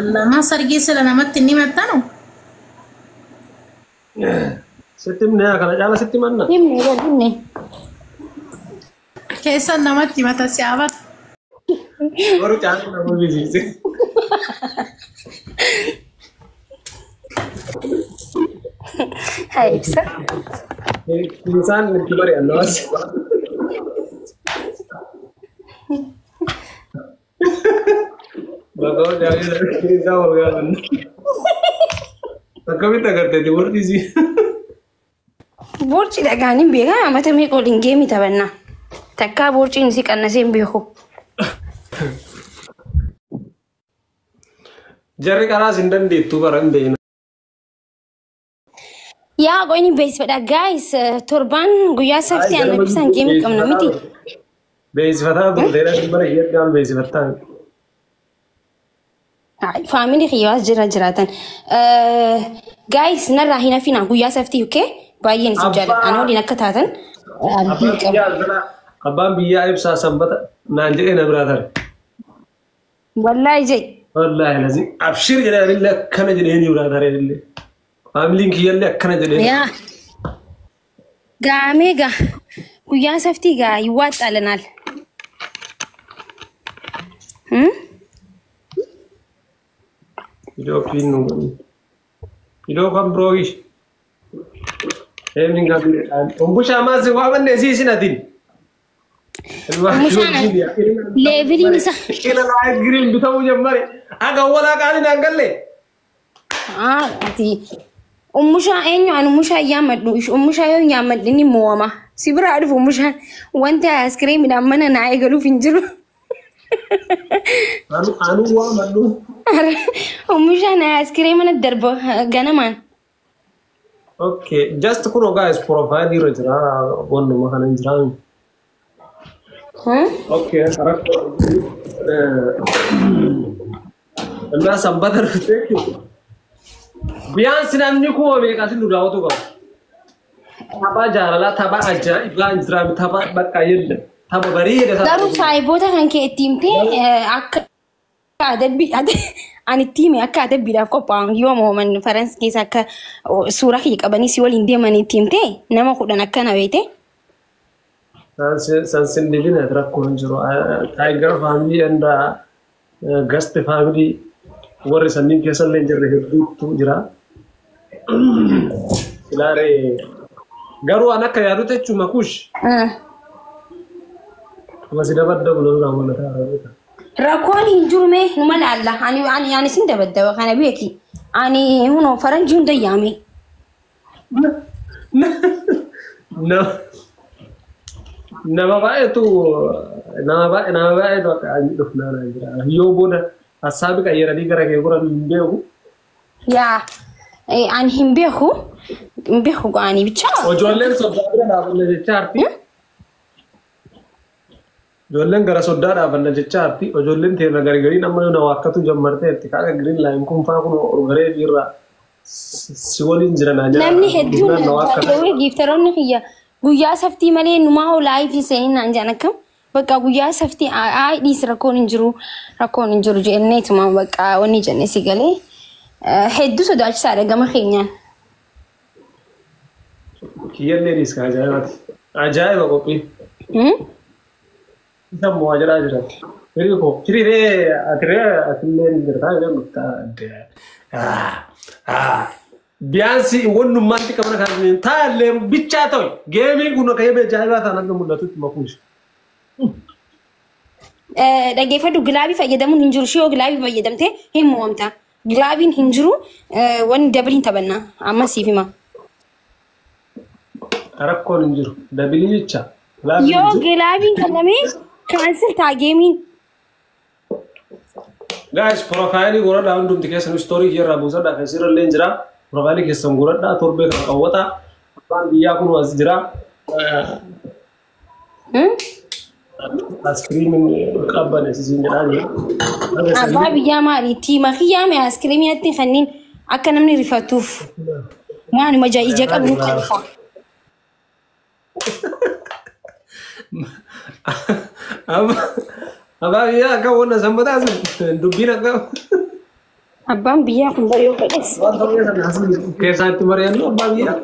لما سرقي سلنا متني متنو ستمني يا كلا جالا ستمنا Dimmi. كيس نمتي متى سيابت baru cari nama bisnis Hai, bisa. insan kibar ya los bakal jadi kita organ kami tak kerja di luar sih Borci dhagaaniin beekaa mata mee qoodin geemii taphannaa. Takkaa borciin isii qannasee hin beeku. jarri karaa sin dandeettu baran beena Yaa qoyni beeksifadha guys torbaan guyyaa saftii aan eebbisaan geemii qabna miti. beeksifataa buuteera bara hiyyadhaan beeksifataa Faamilii xiyyaas jiraatan. Guys narraa hin hafinaa guyyaa saftii okay? Baay'een isin jaalladha. Ana waliin akka taatan. abbaan biyyaa ibsaa sanbata naan jedhee na biraa tare Wallaahi jee. wallahi lazim abshir jedhanii akkana jedhanii biraa tare illee faamiliin kiyyallee akkana jedhanii Yaa. Gaamee gaa guyyaa saftii gaa iwwaaxxaalanaal. Video pinu. Video kan broish. Evening kan. Umbusha mas wawan nesi sinatin. Leeviliin isaa. Ina la green bitamu jammare. Aga wala kali nangalle. Ati ummushaa eenyu an ummushaa yaamadhu ummushaa yoo yaamadhu ni mo'ama si biraa dhufu ummushaan wanti askiriimidhaan mana naa eegaluuf hin jiru. Anu wa madu. Ummushaan askiriima na darba ganamaan. Okay, just kuno guys profile hero jira wonno makana jira. Okay, karak. Anda sambat rute. Biar sinamni ko me kasi nudaw to ka. Taba jarala taba aja iblan jira taba bakka yedda. Taba bari da Garuu saayiboota kan kee ittiin himtee akka ani tiime akka adabbiidhaaf qophaa'an yoo mooman Faransi keessa akka suuraa kiyya qabanii si waliin deeman itti himtee nama 10 akkana beete. Sansin divina rakkoon jiru. Tiger family and guest family warri sanniin keessa illee jirre hedduutu jira. Ilaare garuu an akka yaadu jechuun makuush. Masih dapat double orang mana tahu. Rakkoon hin jiru mee numa laalla ani sin dabaddaba kana beeki ani huno faranjii hunda yaame. No. Nama baik tu apa aja tu nana jira. Yo boda asabi kaya radi kara kaya kurang beku. Ya ani hin beeku ani bicha. Ojolen sodaara dhaabbanna jecha arti. Ijoolleen gara sodaa dhaabbanna jecha arti. Ijoolleen teena gargari nama na wakkatu jammartee itti kaaka green line kun faa kun orgaree irraa si waliin jira naa jira. Namni hedduun giiftaroonni kiyya guyyaa saftii malee numaa hoolaa fi seenin naan jaan akkam bakka guyyaa saftii dhiis rakkoon hin jiru jenneetuma bakka wanni jenne si galee hedduu sodaachisaadha gama keenyaan. Kiyyallee dhiiska ajaa'ibaati. Ajaa'iba qophii. Isa mo'aa jiraa jira. Firii koo firiree atillee ni jirtaa jedhee guddaa biyaansi wannummaatti qabna kan taallee bichaa ta'e geemii kun akka eebee ajaa'ibaa ta'an akka mul'atutti makuushi. Dhaggeeffadhu gilaabii fayyadamuun hin jiru shiyoo gilaabii fayyadamtee hin mo'amta. Gilaabiin hin jiru wanni dabaliin taphannaa amma siif hima. Rakkoon hin jiru dabilii jecha. Yoo gilaabiin kannamee kaansel taa geemiin. Guys, profaayilii goradhaa hundumti keessan istoorii irraa buusadhaa kan sirriillee jira. Profaayilii keessan goradhaa torbee kan qawwataa. Abbaan biyyaa kun as jira. Askiriimiin qabban isiin jedhaa. Abbaa biyyaa maali? Tiima kiyyaa mee askiriimiitti fanniin akka namni rifatuuf. Waanuma ija qabnu kan ifa. Abbaa biyyaa akka wanna sanbataa dubbiin akka. Abbaan biyyaa kun bari'uu fedhes. Waan ta'uu sana asii keessaatti mari'annu abbaa biyyaa.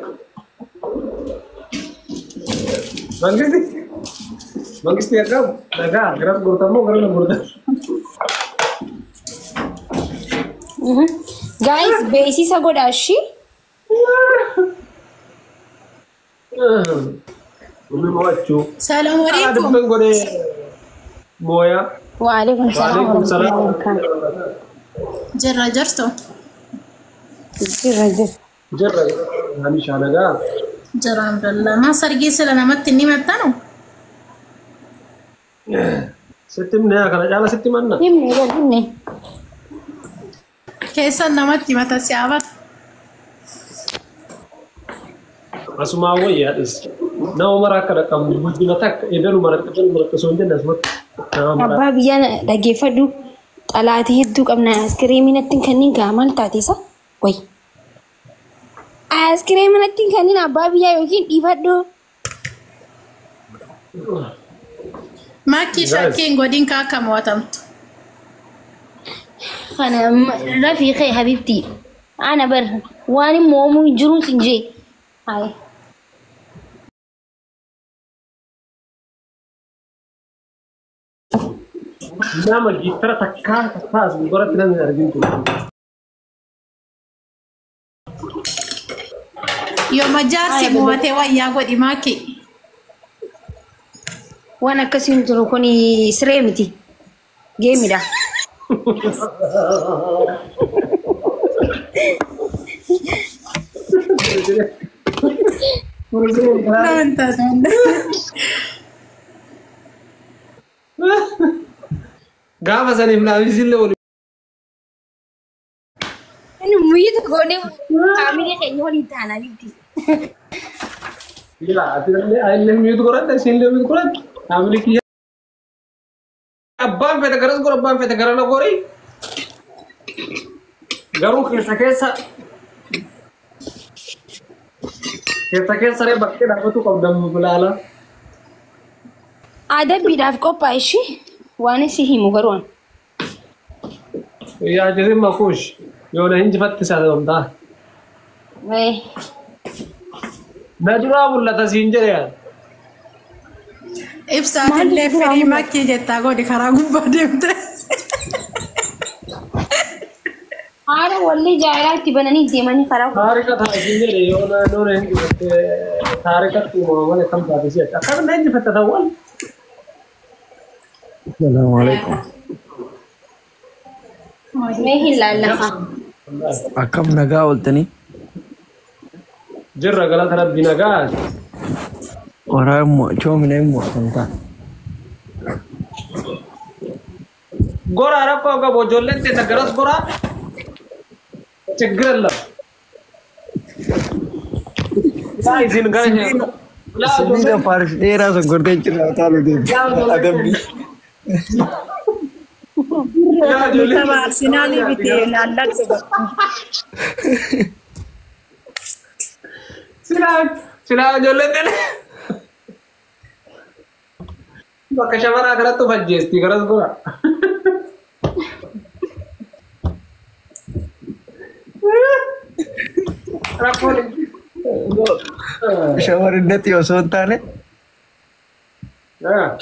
Mangisti akkam nagaa garas gurtammoo gara na gurtan. Guys, beeksisa godhaa ishii. Umi mo'achuu. Salaam Haa alaikum. dubban godhee mooyaa. Waalaikum Waalaikum salaam. Jirra jirtu. Jirra jira. Jirra hamishaa nagaa. Jira Abdallah. Ma sargii sila namatti ni maxxanu? Sitti himne kana caala sitti manna. Himne. Keessan namatti mata si hawwatu. Asumaa wayyaadhis. Nama mara akka dhaqamu guddina takka edalu mara osoo hin jenne asumatti. Abbaa biyyaa dhaggeeffadhu. Xalaatii hedduu qabna. Askiriimii natti kenniin maal taatisa? Wayi. Askiriimii natti kenniin abbaa biyyaa yookiin dhiifadhu. Makkii shakkiin godin kaa akka mo'atamtu. Kana rafiiqee habibtii. Ana bar waan moomuu jiruus hin jee. Hai. Nama gittara takkaa as gurguratti namni argintu. Yoo majaarsi mo'atee wayyaa godhi makkii. Waan akkasii hin jiru kun siree miti. Geemidha. Naman taatan. Gaafa saniif naafisiillee waliin. Ini muyyitu godhee kaamilee keenya waliin taanaa jirti. Ila atillee ayillee miyuutu godhadha isiinlee miyuutu godhadha. Naafili kiyya. Abbaan fedha garas godha abbaan fedha gara na gorii. Garuu keessa bakkee dhaabbatu qabdamu bilaala. Adabbiidhaaf qophaa'e ishii waan si himu garuun. Yaa jirin makuush yoo na hinjifatti isaa ta'umtaa. Na duraa mul'ata siin jedhe yaa. Ibsaatillee firii makkii jettaa godhi karaa gubbaa deemte. Haala wallee jaalaatti bananii deemanii karaa Taarika taasisin jedhe yoo na hinjifatte taarikatti uumamamale kam taate si'achi. Akkamiin na hinjifatte ta'uwwan? Assalamualaikum. mee hin laallafa. Akkam nagaa ooltanii? Jirra galata rabbi nagaa. Waraabaa immoo coomina immoo amantaa. Goraa rakkoo qabu ijoolleen teessa garas goraa. Chiggiralla. Laa isin gara ishee. Sibiila faaris dheeraa sun gortee jira utaalu deemu. Adabbii. Arsenaalii bitee laallaqsa. Silaa ijoolleen teessa. Bakka shabaraa kanatti fajjeesti garas goraa. Shawarinnatti osoo hin taane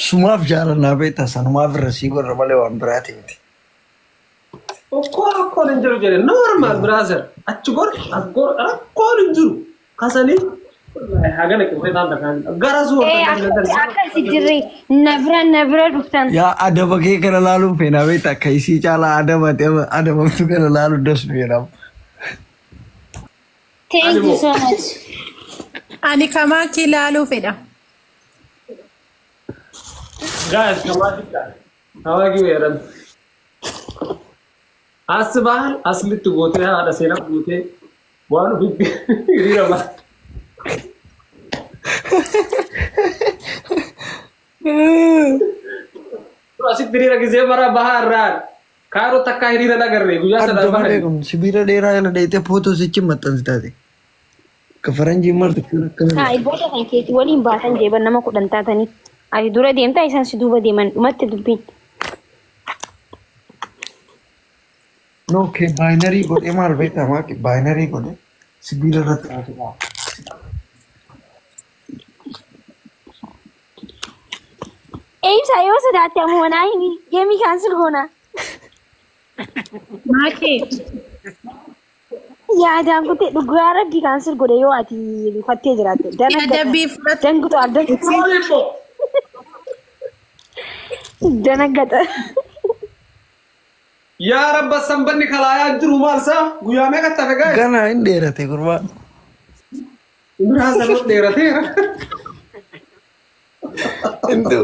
sumaaf jaalannaa beektaa sanumaaf irra sii gorra malee waan biraati miti. Rakkoon hin jiru jedhe normaal biraaser achi godhe as godhe rakkoon hin jiru kasanii hagana qixxee taa'an dhagaan gara Akkasi jirri nabira dhuftan. Yaa adaba kee kana laaluun feenaa beektaa akka isii caalaa adabamtu kana laaluun dasnu jedhamu. Thank you so much. Ani kamaakii laaluu fedha. guys kamaakii weeran as bahal aslitti gootee haadha seenaa gootee waan ofitti hiriira ba'a. Asitti hiriira gisee bara bahaa irraan kaaroo takka hiriira nagarree guyyaa sadaan bahaa. Sibiila dheeraa jala dheetee footoo sichi maxxansi taate. Ka faranjii marti akkana. Haa booda kan keetii waliin baatan jeeban nama 10 taatanii. Ati dura deemtaa isaan si duuba deeman dhumatti dubbiin. No, ke binary godhe maal beekama ke binary godhe sibiila irratti haasudha. Eebsa yoo sodaate ammoo naa geemii kaansel goona. Maakee Yaadaan kutee dhugaa rabbii kaansel godhe yoo ati fattee jiraatte. adabbii fudhatu. Dangutu abdatti. Danagata. yaa rabba sanbanni kalaayaa jiru maal isaa guyyaa meeqa tafe gaa'e Gana hin dheerate gurbaa. Imraan sanbat dheerateera. Intu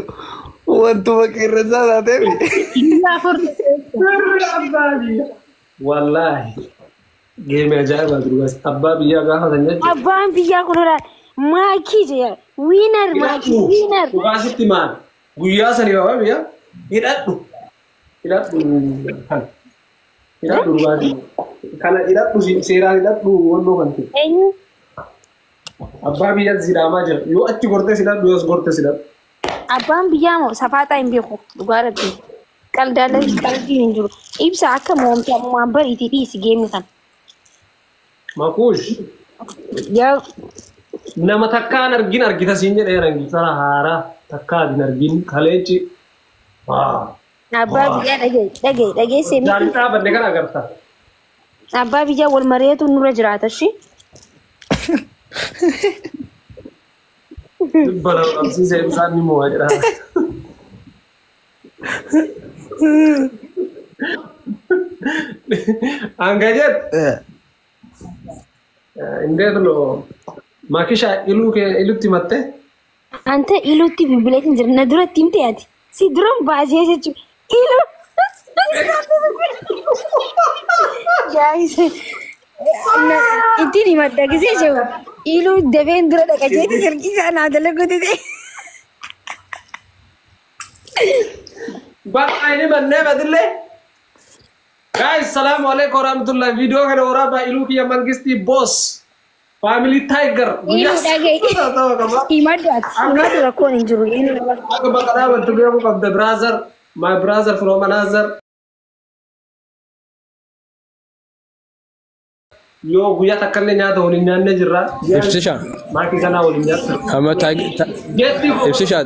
wantuma qeerransaa taateefi. Guyyaa afur. Abbaa biyya. Wallaahi. Geemee ajaa'ibaa durbas abbaa biyyaa gaafa san jechuudha. Abbaan biyyaa kunuudhaan maakii jee wiinar maakii wiinar. Dhugaasitti maal? Guyyaa sanii baaba biyya hidhadhu. Hidhadhu kan. Hidhadhu dhugaasi. Kana hidhadhu seeraan hidhadhu wannoo kan ta'e. Eenyu? Abbaa biyyaatti sidhaamaa jira. Yoo achi gortee sidhadhu yoos gortee sidhadhu. Abbaan biyyaa moo safaataa hin beeku dhugaa rabbii. Qaldaalee qaldii hin jiru. Ibsa akka moomti ammumaan bariitii dhiisi geemni kan. Makuush. Yaa Nama takkaan argin argita siin jedhee rangi sana haaraa takkaan hin argin kaleechi. abbaa biyyaa dhagee seemii. Jaalli dhaabanne kan agarta. Abbaa biyyaa wal mari'atu nurra jiraata shi. Bara qabsiisee ibsaan ni mo'a jedha. Hanga jedhu. Indeet loo makisha ilutti matte. Anta iluutti bilbileetiin jira na duratti himte ati si duran baasee jechuudha ilu. Guys ittiin himadha gisee jiru iluu dabeen dura dhaqa jeeti sirkii isaa naa dalaguuti ta'e. Bakka ini mannee badillee. Guys, salamu alaikum warahmatullahi. Video kana waraabaa iluu kiyya mangistii boss. Family Tiger. Iluu dhagee himadhu ati himadhu rakkoon hin jiru. Akka bakka dhaabattu beeku qabda brother. My brother from another. Yoo guyyaa takkallee nyaata waliin nyaannee jirra. Ibsisha. Maatii kanaa waliin nyaata. Amma Jeetti Ibsisha.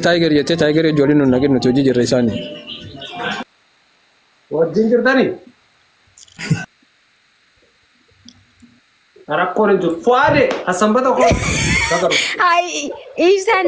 Tiger jettee Tiger ijoolleen nun nagin nuti hojii jirra isaanii. wajjin jirtanii. Rakkoon hin jiru. Fuwaade Hasanbata koo. Ay, ibsaan.